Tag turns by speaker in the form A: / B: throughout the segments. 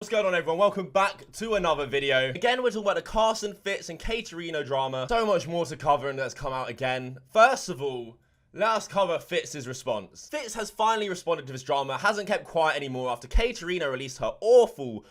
A: What's going on, everyone? Welcome back to another video. Again, we're talking about the Carson, Fitz, and Katerino drama. So much more to cover, and that's come out again. First of all, let us cover Fitz's response. Fitz has finally responded to this drama, hasn't kept quiet anymore after Katerino released her awful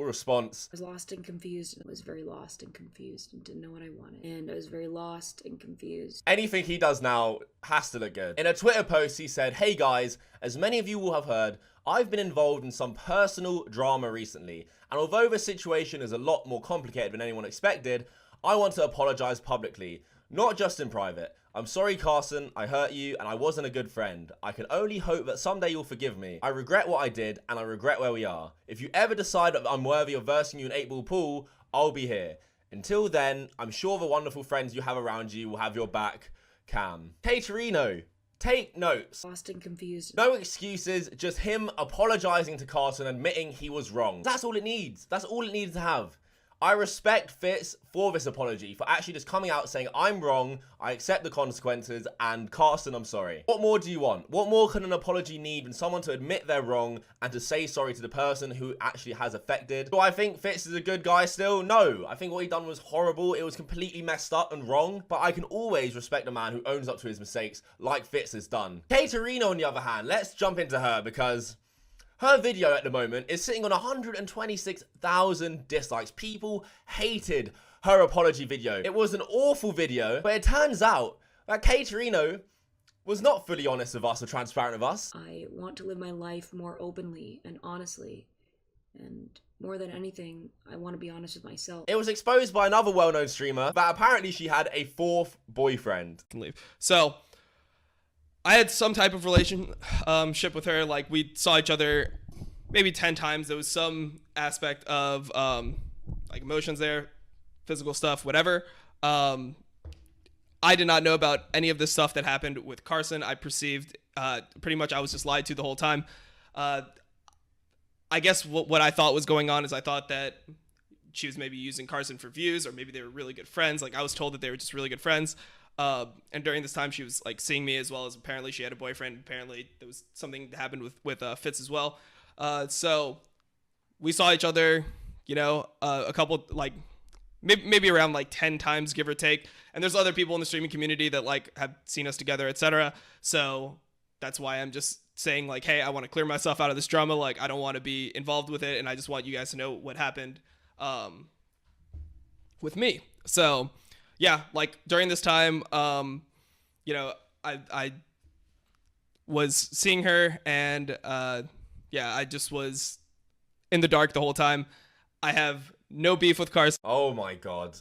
A: response.
B: I was lost and confused. I was very lost and confused and didn't know what I wanted. And I was very lost and confused.
A: Anything he does now has to look good. In a Twitter post, he said, "Hey guys, as many of you will have heard, I've been involved in some personal drama recently. And although the situation is a lot more complicated than anyone expected, I want to apologize publicly, not just in private. I'm sorry, Carson, I hurt you, and I wasn't a good friend. I can only hope that someday you'll forgive me. I regret what I did, and I regret where we are. If you ever decide that I'm worthy of versing you in 8-ball pool, I'll be here. Until then, I'm sure the wonderful friends you have around you will have your back. Cam." Katerino, take notes.
B: Lost and confused.
A: No excuses, just him apologizing to Carson, admitting he was wrong. That's all it needs. That's all it needed to have. I respect Fitz for this apology, for actually just coming out saying, I'm wrong, I accept the consequences, and Carson, I'm sorry. What more do you want? What more can an apology need than someone to admit they're wrong and to say sorry to the person who actually has affected? Do I think Fitz is a good guy still? No. I think what he done was horrible. It was completely messed up and wrong, but I can always respect a man who owns up to his mistakes like Fitz has done. Katerino, on the other hand, let's jump into her because her video at the moment is sitting on 126,000 dislikes. People hated her apology video. It was an awful video, but it turns out that Katerino was not fully honest with us or transparent with us.
B: I want to live my life more openly and honestly. And more than anything, I want to be honest with myself.
A: It was exposed by another well-known streamer that apparently she had a 4th boyfriend.
C: So I had some type of relationship with her. Like, we saw each other maybe 10 times. There was some aspect of like emotions there, physical stuff, whatever. I did not know about any of this stuff that happened with Carson. I perceived pretty much I was just lied to the whole time. I guess what I thought was going on is I thought that she was maybe using Carson for views, or maybe they were really good friends. Like, I was told that they were just really good friends. And during this time, she was like seeing me, as well as apparently she had a boyfriend. Apparently there was something that happened with Fitz as well. So we saw each other, you know, a couple, like maybe around like 10 times, give or take. And there's other people in the streaming community that like have seen us together, etc. So that's why I'm just saying, like, hey, I want to clear myself out of this drama. Like, I don't want to be involved with it, and I just want you guys to know what happened with me. So yeah, like during this time, you know, I was seeing her, and yeah, I just was in the dark the whole time. I have no beef with Carson.
A: Oh my god.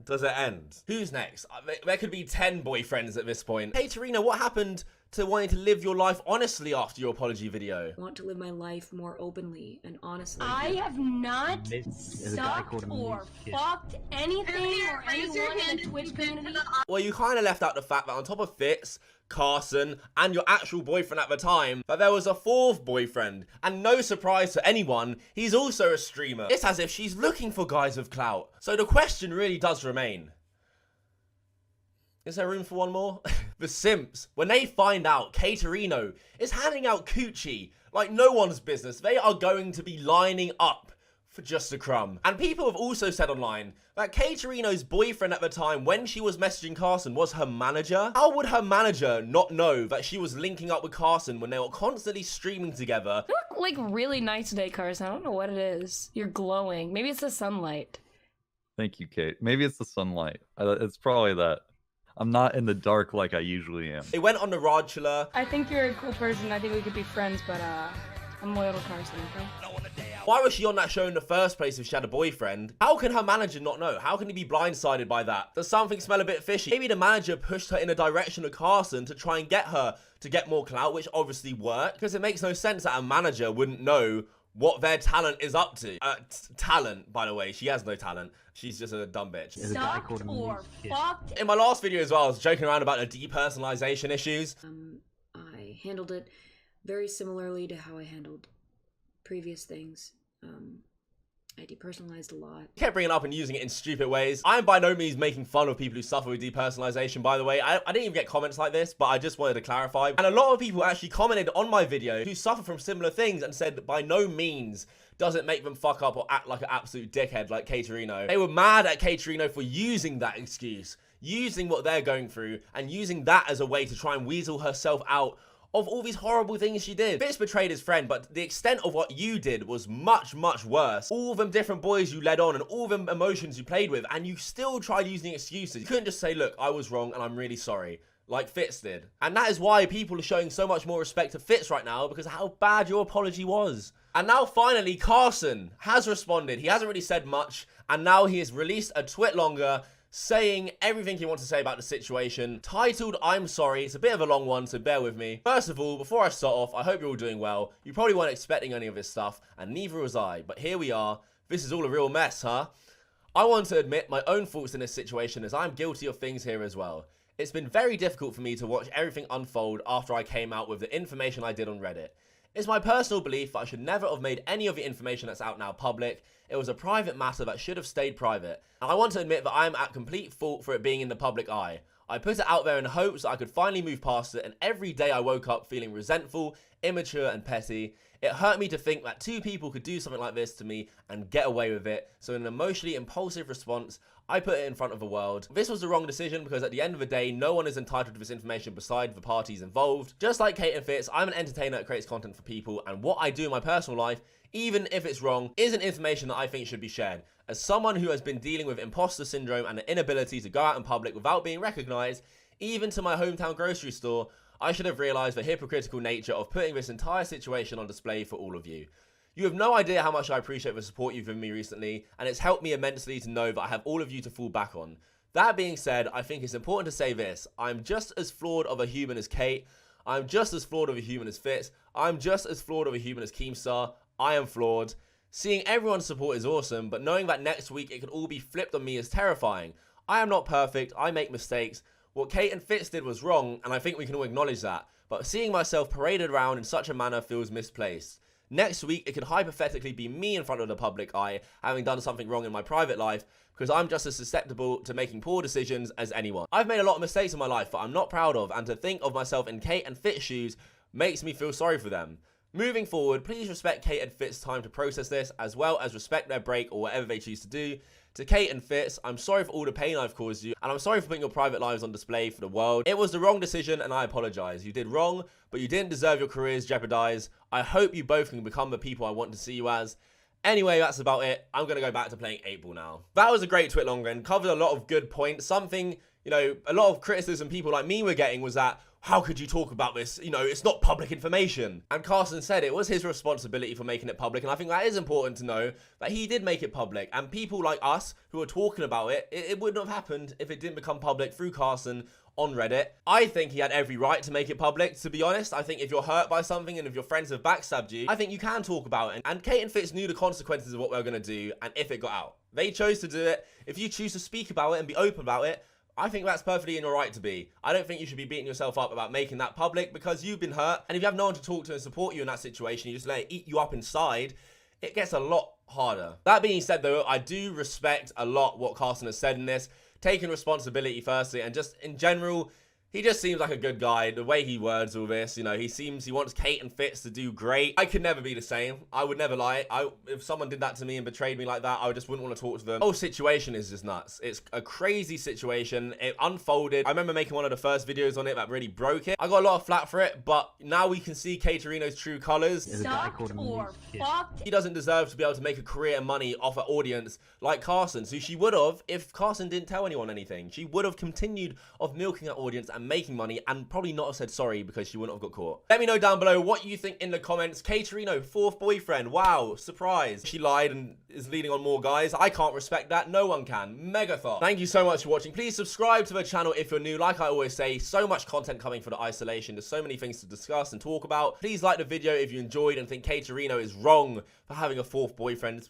A: Does it end? Who's next? There could be 10 boyfriends at this point. Katerino, what happened to wanting to live your life honestly after your apology video?
B: I want to live my life more openly and honestly.
D: I have not sucked or fucked anything or anyone in the Twitch community.
A: Well, you kind of left out the fact that on top of Fitz, Carson, and your actual boyfriend at the time, that there was a 4th boyfriend. And no surprise to anyone, he's also a streamer. It's as if she's looking for guys with clout. So the question really does remain, is there room for one more? The simps, when they find out Katerino is handing out coochie like no one's business, they are going to be lining up for just a crumb. And people have also said online that Katerino's boyfriend at the time, when she was messaging Carson, was her manager. How would her manager not know that she was linking up with Carson when they were constantly streaming together?
E: You look like really nice today, Carson. I don't know what it is. You're glowing. Maybe it's the sunlight.
F: Thank you, Kate. Maybe it's the sunlight. It's probably that. I'm not in the dark like I usually am.
A: It went on the Radula.
E: I think you're a cool person. I think we could be friends, but I'm loyal to Carson, okay?
A: Why was she on that show in the first place if she had a boyfriend? How can her manager not know? How can he be blindsided by that? Does something smell a bit fishy? Maybe the manager pushed her in the direction of Carson to try and get her to get more clout, which obviously worked. Because it makes no sense that a manager wouldn't know what their talent is up to. Talent, by the way, she has no talent. She's just a dumb bitch.
D: Sucked or fucked.
A: In my last video as well, I was joking around about the depersonalization issues.
B: I handled it very similarly to how I handled previous things. I depersonalized a lot.
A: Kept bringing it up and using it in stupid ways. I'm by no means making fun of people who suffer with depersonalization, by the way. I didn't even get comments like this, but I just wanted to clarify. And a lot of people actually commented on my video who suffer from similar things and said that by no means does it make them fuck up or act like an absolute dickhead like Katerino. They were mad at Katerino for using that excuse, using what they're going through, and using that as a way to try and weasel herself out of all these horrible things she did. Fitz betrayed his friend, but the extent of what you did was much, much worse. All them different boys you led on and all them emotions you played with, and you still tried using excuses. You couldn't just say, look, I was wrong and I'm really sorry, like Fitz did. And that is why people are showing so much more respect to Fitz right now, because of how bad your apology was. And now finally, Carson has responded. He hasn't really said much, and now he has released a twit longer saying everything he wants to say about the situation, titled I'm sorry. It's a bit of a long one, so bear with me. First of all, before I start off, I hope you're all doing well. You probably weren't expecting any of this stuff, and neither was I, but here we are. This is all a real mess, huh? I want to admit my own faults in this situation, as I'm guilty of things here as well. It's been very difficult for me to watch everything unfold after I came out with the information I did on Reddit. It's my personal belief that I should never have made any of the information that's out now public. It was a private matter that should have stayed private. And I want to admit that I am at complete fault for it being in the public eye. I put it out there in hopes that I could finally move past it, and every day I woke up feeling resentful, immature and petty. It hurt me to think that two people could do something like this to me and get away with it. So in an emotionally impulsive response, I put it in front of the world. This was the wrong decision because at the end of the day, no one is entitled to this information besides the parties involved. Just like Kate and Fitz, I'm an entertainer that creates content for people, and what I do in my personal life, even if it's wrong, isn't information that I think should be shared. As someone who has been dealing with imposter syndrome and the inability to go out in public without being recognized, even to my hometown grocery store, I should have realized the hypocritical nature of putting this entire situation on display for all of you. You have no idea how much I appreciate the support you've given me recently, and it's helped me immensely to know that I have all of you to fall back on. That being said, I think it's important to say this. I'm just as flawed of a human as Kate. I'm just as flawed of a human as Fitz. I'm just as flawed of a human as Keemstar. I am flawed. Seeing everyone's support is awesome, but knowing that next week it could all be flipped on me is terrifying. I am not perfect. I make mistakes. What Kate and Fitz did was wrong, and I think we can all acknowledge that. But seeing myself paraded around in such a manner feels misplaced. Next week, it could hypothetically be me in front of the public eye, having done something wrong in my private life, because I'm just as susceptible to making poor decisions as anyone. I've made a lot of mistakes in my life that I'm not proud of, and to think of myself in Kate and Fitz's shoes makes me feel sorry for them. Moving forward, please respect Kate and Fitz's time to process this, as well as respect their break or whatever they choose to do. To Kate and Fitz, I'm sorry for all the pain I've caused you, and I'm sorry for putting your private lives on display for the world. It was the wrong decision, and I apologize. You did wrong, but you didn't deserve your careers jeopardized. I hope you both can become the people I want to see you as. Anyway, that's about it. I'm going to go back to playing 8-ball now. That was a great twit longer and covered a lot of good points. Something, you know, a lot of criticism people like me were getting was that, how could you talk about this? You know, it's not public information. And Carson said it was his responsibility for making it public. And I think that is important to know that he did make it public. And people like us who are talking about it, it wouldn't have happened if it didn't become public through Carson on Reddit. I think he had every right to make it public, to be honest. I think if you're hurt by something and if your friends have backstabbed you, I think you can talk about it. And Kate and Fitz knew the consequences of what they were going to do, and if it got out. They chose to do it. If you choose to speak about it and be open about it, I think that's perfectly in your right to be. I don't think you should be beating yourself up about making that public because you've been hurt. And if you have no one to talk to and support you in that situation, you just let it eat you up inside, it gets a lot harder. That being said though, I do respect a lot what Carson has said in this, taking responsibility firstly, and just in general, he just seems like a good guy. The way he words all this, you know, he wants Kate and Fitz to do great. I could never be the same. I would never lie. If someone did that to me and betrayed me like that, I just wouldn't want to talk to them. The whole situation is just nuts. It's a crazy situation. It unfolded. I remember making one of the first videos on it that really broke it. I got a lot of flack for it, but now we can see Katerino's true colors.
D: Sucked or fucked.
A: He doesn't deserve to be able to make a career and money off an audience like Carsons, who she would have if Carson didn't tell anyone anything. She would have continued of milking that audience and making money and probably not have said sorry because she wouldn't have got caught. Let me know down below what you think in the comments. Katerino, fourth boyfriend. Wow, surprise. She lied and is leading on more guys. I can't respect that. No one can. Mega thought. Thank you so much for watching. Please subscribe to the channel if you're new. Like I always say, so much content coming for the isolation. There's so many things to discuss and talk about. Please like the video if you enjoyed and think Katerino is wrong for having a fourth boyfriend.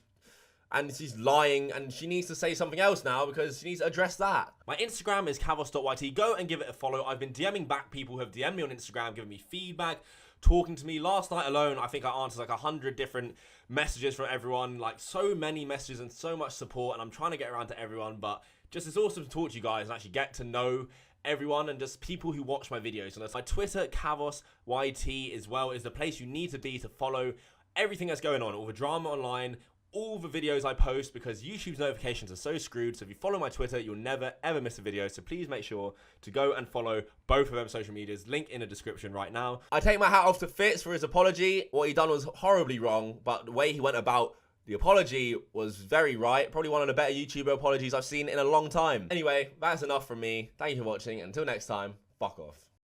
A: And she's lying, and she needs to say something else now because she needs to address that. My Instagram is kavos.yt. Go and give it a follow. I've been DMing back people who have DM'd me on Instagram, giving me feedback, talking to me. Last night alone, I think I answered like 100 different messages from everyone, like so many messages and so much support, and I'm trying to get around to everyone, but just it's awesome to talk to you guys and actually get to know everyone and just people who watch my videos. And that's my Twitter, Kavos YT as well, is the place you need to be to follow everything that's going on, all the drama online, all the videos I post, because YouTube's notifications are so screwed. So if you follow my Twitter, you'll never ever miss a video. So please make sure to go and follow both of them social medias. Link in the description right now. I take my hat off to Fitz for his apology. What he done was horribly wrong, but the way he went about the apology was very right. Probably one of the better YouTuber apologies I've seen in a long time. Anyway, that's enough from me. Thank you for watching. Until next time, fuck off.